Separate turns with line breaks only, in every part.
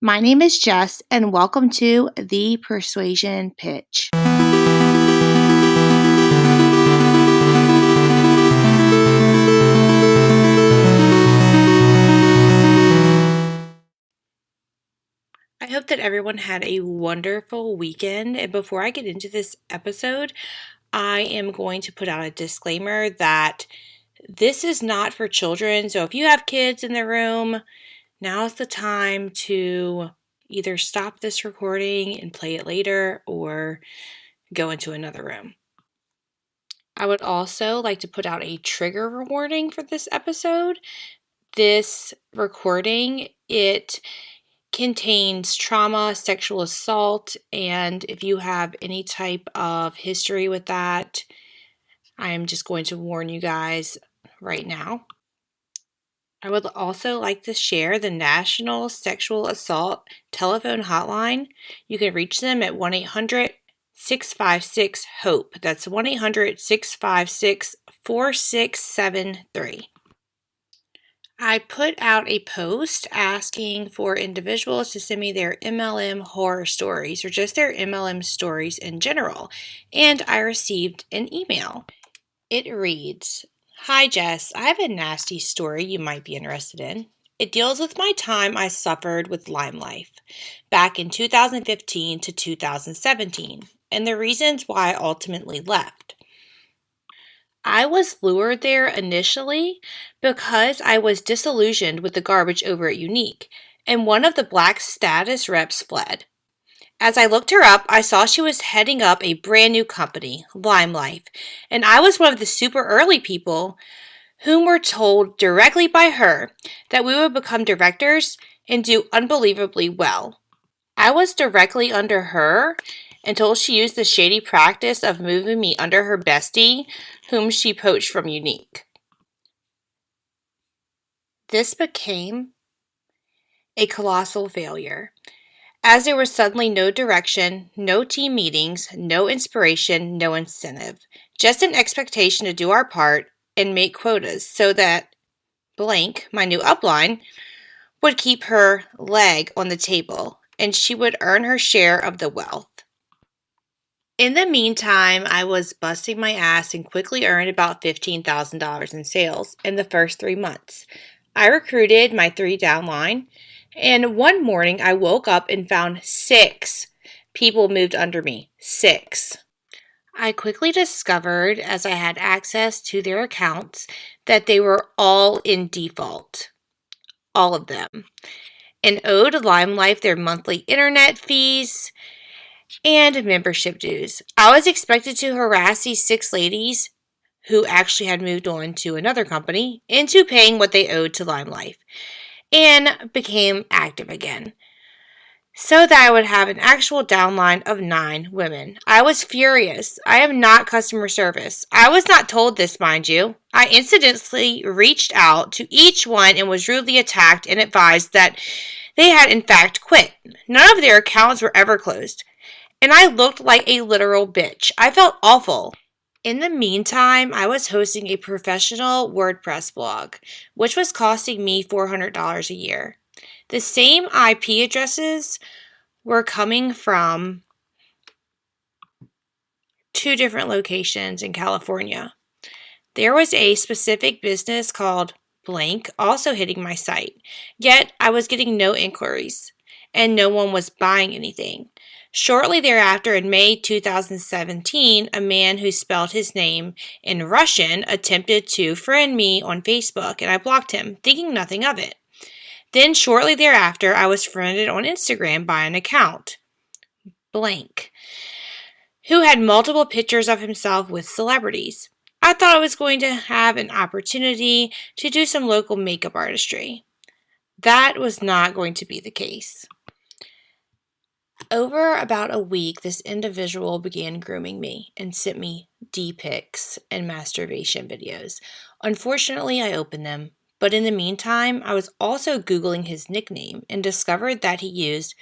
My name is Jess, and welcome to The Persuasion Pitch. I hope that everyone had a wonderful weekend. And before I get into this episode, I am going to put out a disclaimer that this is not for children. So if you have kids in the room, now's the time to either stop this recording and play it later or go into another room. I would also like to put out a trigger warning for this episode. This recording, it contains trauma, sexual assault, and if you have any type of history with that, I am just going to warn you guys right now. I would also like to share the National Sexual Assault telephone hotline. You can reach them at 1-800-656-HOPE. That's 1-800-656-4673. I put out a post asking for individuals to send me their MLM horror stories or just their MLM stories in general, and I received an email. It reads, "Hi Jess, I have a nasty story you might be interested in. It deals with my time I suffered with Lyme life back in 2015 to 2017 and the reasons why I ultimately left. I was lured there initially because I was disillusioned with the garbage over at Unique, and one of the black status reps fled. As I looked her up, I saw she was heading up a brand new company, Lyme Life, and I was one of the super early people whom were told directly by her that we would become directors and do unbelievably well. I was directly under her until she used the shady practice of moving me under her bestie, whom she poached from Unique. This became a colossal failure, as there was suddenly no direction, no team meetings, no inspiration, no incentive, just an expectation to do our part and make quotas so that blank, my new upline, would keep her leg on the table and she would earn her share of the wealth. In the meantime, I was busting my ass and quickly earned about $15,000 in sales in the first 3 months. I recruited my 3 downline, and one morning I woke up and found 6 people moved under me. 6. I quickly discovered, as I had access to their accounts, that they were all in default. All of them. And owed Lyme Life their monthly internet fees and membership dues. I was expected to harass these 6 ladies, who actually had moved on to another company, into paying what they owed to Lyme Life, and became active again, so that I would have an actual downline of 9 women. I was furious. I am not customer service. I was not told this, mind you. I incidentally reached out to each one and was rudely attacked and advised that they had in fact quit. None of their accounts were ever closed, and I looked like a literal bitch. I felt awful. In the meantime, I was hosting a professional WordPress blog, which was costing me $400 a year. The same IP addresses were coming from 2 different locations in California. There was a specific business called blank also hitting my site, yet I was getting no inquiries, and no one was buying anything. Shortly thereafter, in May 2017, a man who spelled his name in Russian attempted to friend me on Facebook, and I blocked him, thinking nothing of it. Then shortly thereafter, I was friended on Instagram by an account, blank, who had multiple pictures of himself with celebrities. I thought I was going to have an opportunity to do some local makeup artistry. That was not going to be the case. Over about a week, this individual began grooming me and sent me D-pics and masturbation videos. Unfortunately, I opened them, but in the meantime, I was also Googling his nickname and discovered that he used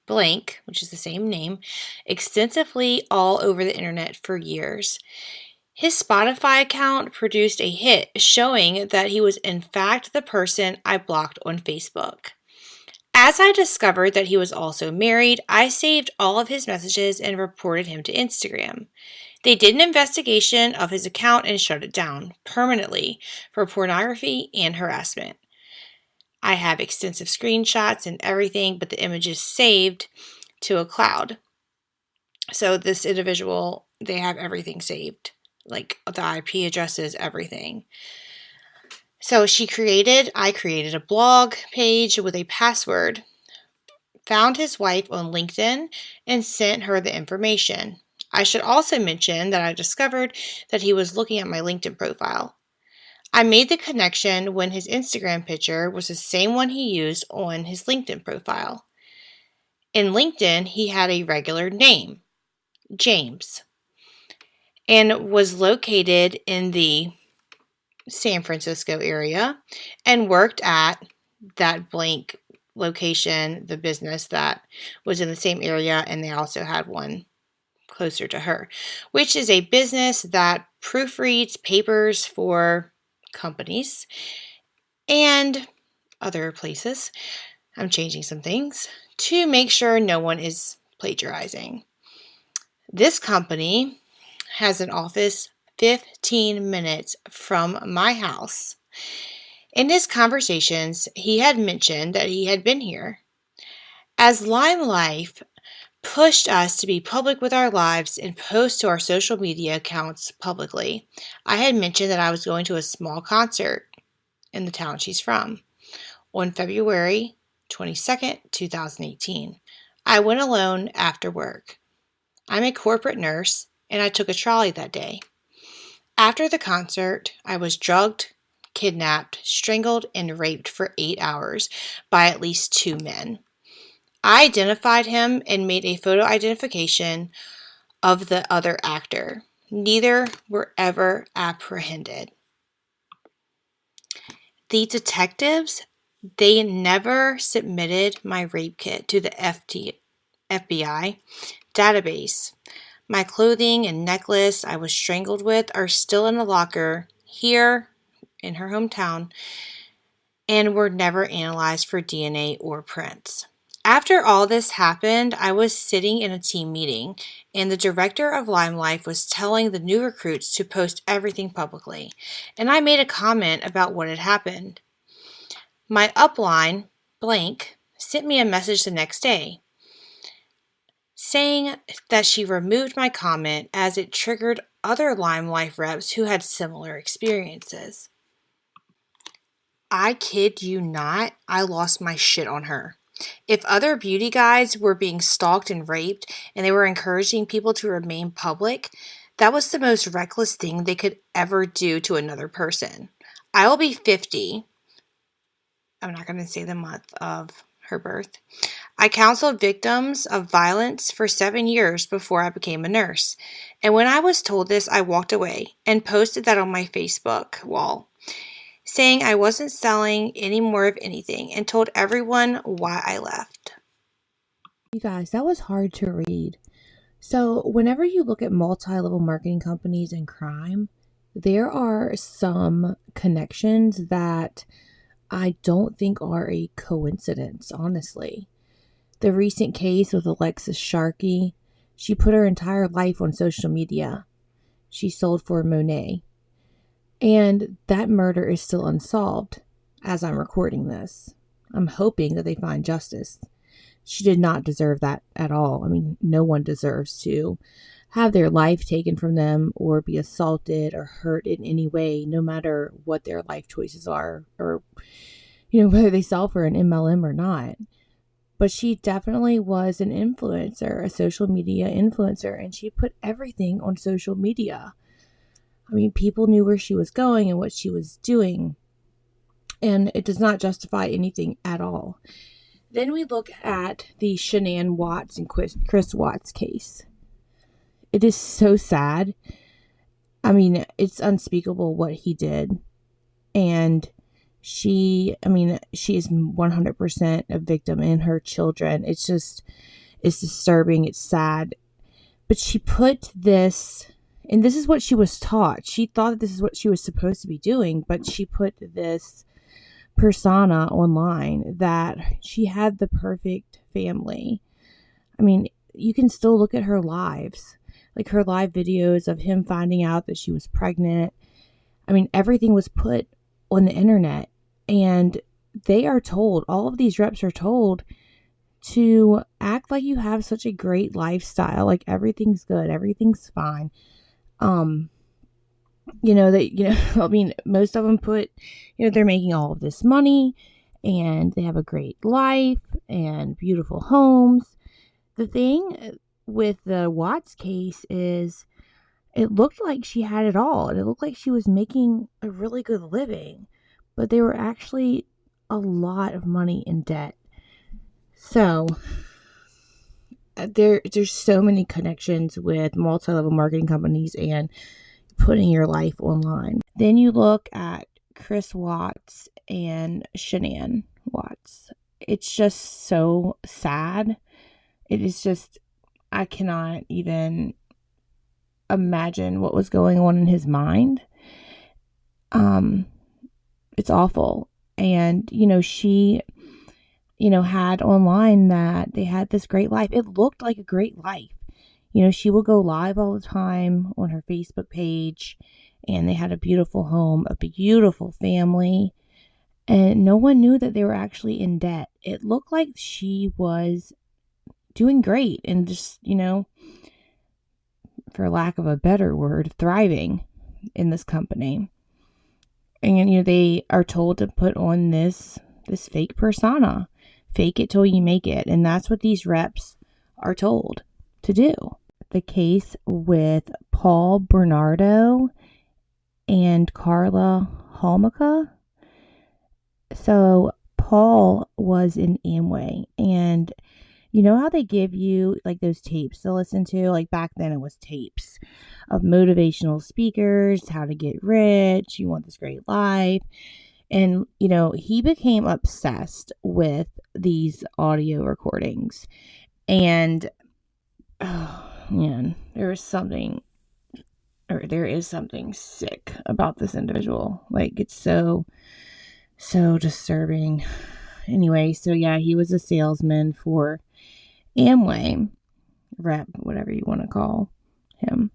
blank, which is the same name, extensively all over the internet for years. His Spotify account produced a hit showing that he was in fact the person I blocked on Facebook. As I discovered that he was also married, I saved all of his messages and reported him to Instagram. They did an investigation of his account and shut it down permanently for pornography and harassment. I have extensive screenshots and everything, but the image is saved to a cloud. So this individual, they have everything saved, like the IP addresses, everything. So I created a blog page with a password, found his wife on LinkedIn, and sent her the information. I should also mention that I discovered that he was looking at my LinkedIn profile. I made the connection when his Instagram picture was the same one he used on his LinkedIn profile. In LinkedIn, he had a regular name, James, and was located in the San Francisco area and worked at that blank location, the business that was in the same area, and they also had one closer to her, which is a business that proofreads papers for companies and other places. I'm changing some things to make sure no one is plagiarizing. This company has an office 15 minutes from my house. In his conversations, he had mentioned that he had been here. As Lime Life pushed us to be public with our lives and post to our social media accounts publicly, I had mentioned that I was going to a small concert in the town she's from on February 22nd, 2018. I went alone after work. I'm a corporate nurse, and I took a trolley that day. After the concert, I was drugged, kidnapped, strangled, and raped for 8 hours by at least 2 men. I identified him and made a photo identification of the other actor. Neither were ever apprehended. The detectives, they never submitted my rape kit to the FBI database. My clothing and necklace I was strangled with are still in a locker here in her hometown and were never analyzed for DNA or prints. After all this happened, I was sitting in a team meeting, and the director of Lime Life was telling the new recruits to post everything publicly, and I made a comment about what had happened. My upline, Blank, sent me a message the next day, saying that she removed my comment as it triggered other Lime Life reps who had similar experiences. I kid you not, I lost my shit on her. If other beauty guides were being stalked and raped and they were encouraging people to remain public, that was the most reckless thing they could ever do to another person. I will be 50. I'm not going to say the month of her birth. I counseled victims of violence for 7 years before I became a nurse. And when I was told this, I walked away and posted that on my Facebook wall, saying I wasn't selling any more of anything and told everyone why I left.
You guys, that was hard to read. So whenever you look at multi-level marketing companies and crime, there are some connections that I don't think are a coincidence, honestly. The recent case with Alexis Sharkey, she put her entire life on social media. She sold for Monet. And that murder is still unsolved as I'm recording this. I'm hoping that they find justice. She did not deserve that at all. I mean, no one deserves to have their life taken from them or be assaulted or hurt in any way, no matter what their life choices are or, whether they sell for an MLM or not. But she definitely was an influencer, a social media influencer, and she put everything on social media. I mean, people knew where she was going and what she was doing, and it does not justify anything at all. Then we look at the Shanann Watts and Chris Watts case. It is so sad. I mean, it's unspeakable what he did. And she is 100% a victim, and her children. It's disturbing. It's sad. But she put this, and this is what she was taught. She thought that this is what she was supposed to be doing, but she put this persona online that she had the perfect family. I mean, you can still look at her lives, like her live videos of him finding out that she was pregnant. I mean, everything was put on the internet, and they are told, all of these reps are told to act like you have such a great lifestyle, like everything's good, everything's fine. I mean, most of them put, they're making all of this money and they have a great life and beautiful homes. The thing with the Watts case is it looked like she had it all, and it looked like she was making a really good living, but they were actually a lot of money in debt. So there's so many connections with multi-level marketing companies and putting your life online. Then you look at Chris Watts and Shanann Watts. It's just so sad. It is just, I cannot even imagine what was going on in his mind. It's awful. And, she, had online that they had this great life. It looked like a great life. She would go live all the time on her Facebook page, and they had a beautiful home, a beautiful family, and no one knew that they were actually in debt. It looked like she was doing great and just, for lack of a better word, thriving in this company. And, they are told to put on this fake persona, fake it till you make it. And that's what these reps are told to do. The case with Paul Bernardo and Carla Halmica. So Paul was in Amway, and you know how they give you like those tapes to listen to? Like back then it was tapes of motivational speakers, how to get rich, you want this great life. And, he became obsessed with these audio recordings. And, oh man, there is something sick about this individual. Like, it's so disturbing. Anyway, so yeah, he was a salesman for Amway, rep, whatever you want to call him.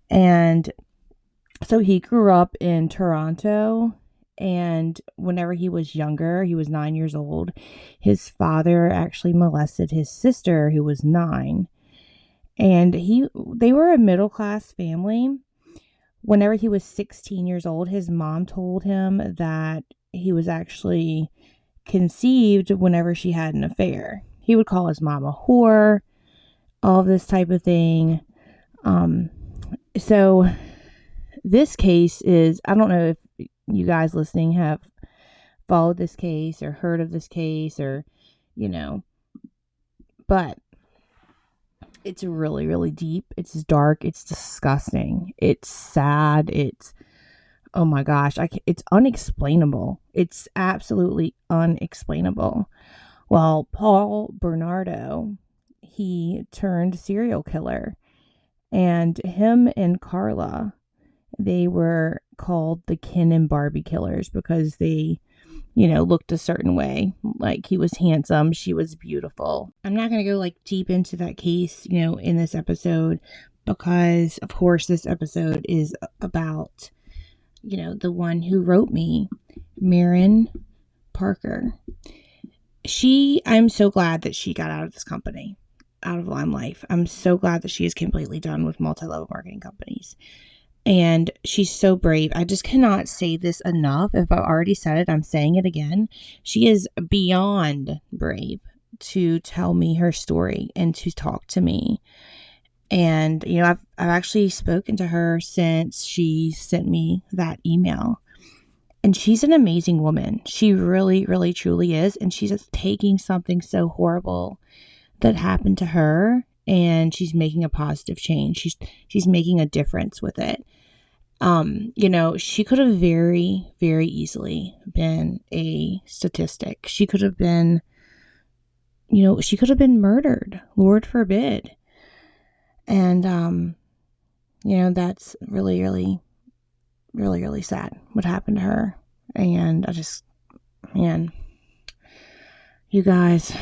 And so he grew up in Toronto, and whenever he was younger, he was 9 years old, his father actually molested his sister, who was 9. And they were a middle-class family. Whenever he was 16 years old, his mom told him that he was actually conceived whenever she had an affair. He would call his mom a whore, all this type of thing. So this case is, I don't know if you guys listening have followed this case or heard of this case or, but it's really, really deep. It's dark. It's disgusting. It's sad. It's, oh my gosh, it's unexplainable. It's absolutely unexplainable. Well, Paul Bernardo, he turned serial killer, and him and Carla, they were called the Ken and Barbie killers because they, looked a certain way. Like, he was handsome, she was beautiful. I'm not going to go like deep into that case, in this episode, because of course this episode is about, the one who wrote me, Marron Parker. I'm so glad that she got out of this company, out of Lime Life. I'm so glad that she is completely done with multi-level marketing companies. And she's so brave. I just cannot say this enough. If I've already said it, I'm saying it again. She is beyond brave to tell me her story and to talk to me. And, I've actually spoken to her since she sent me that email. And she's an amazing woman. She really, really, truly is. And she's just taking something so horrible that happened to her, and she's making a positive change. She's making a difference with it. She could have very, very easily been a statistic. She could have been, murdered. Lord forbid. And, that's really, really, really, really sad what happened to her. And I just Man, you guys,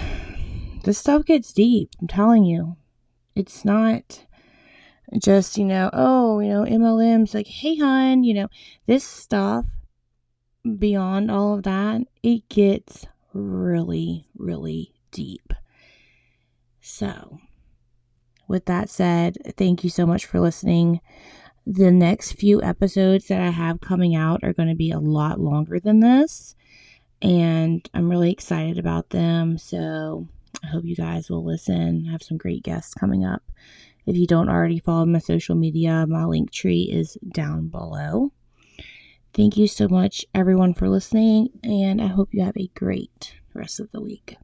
this stuff gets deep. I'm telling you. It's not just, MLM's like, hey, hon, this stuff beyond all of that, it gets really, really deep. So, with that said, thank you so much for listening. The next few episodes that I have coming out are going to be a lot longer than this, and I'm really excited about them. So, I hope you guys will listen. I have some great guests coming up. If you don't already follow my social media, my link tree is down below. Thank you so much, everyone, for listening, and I hope you have a great rest of the week.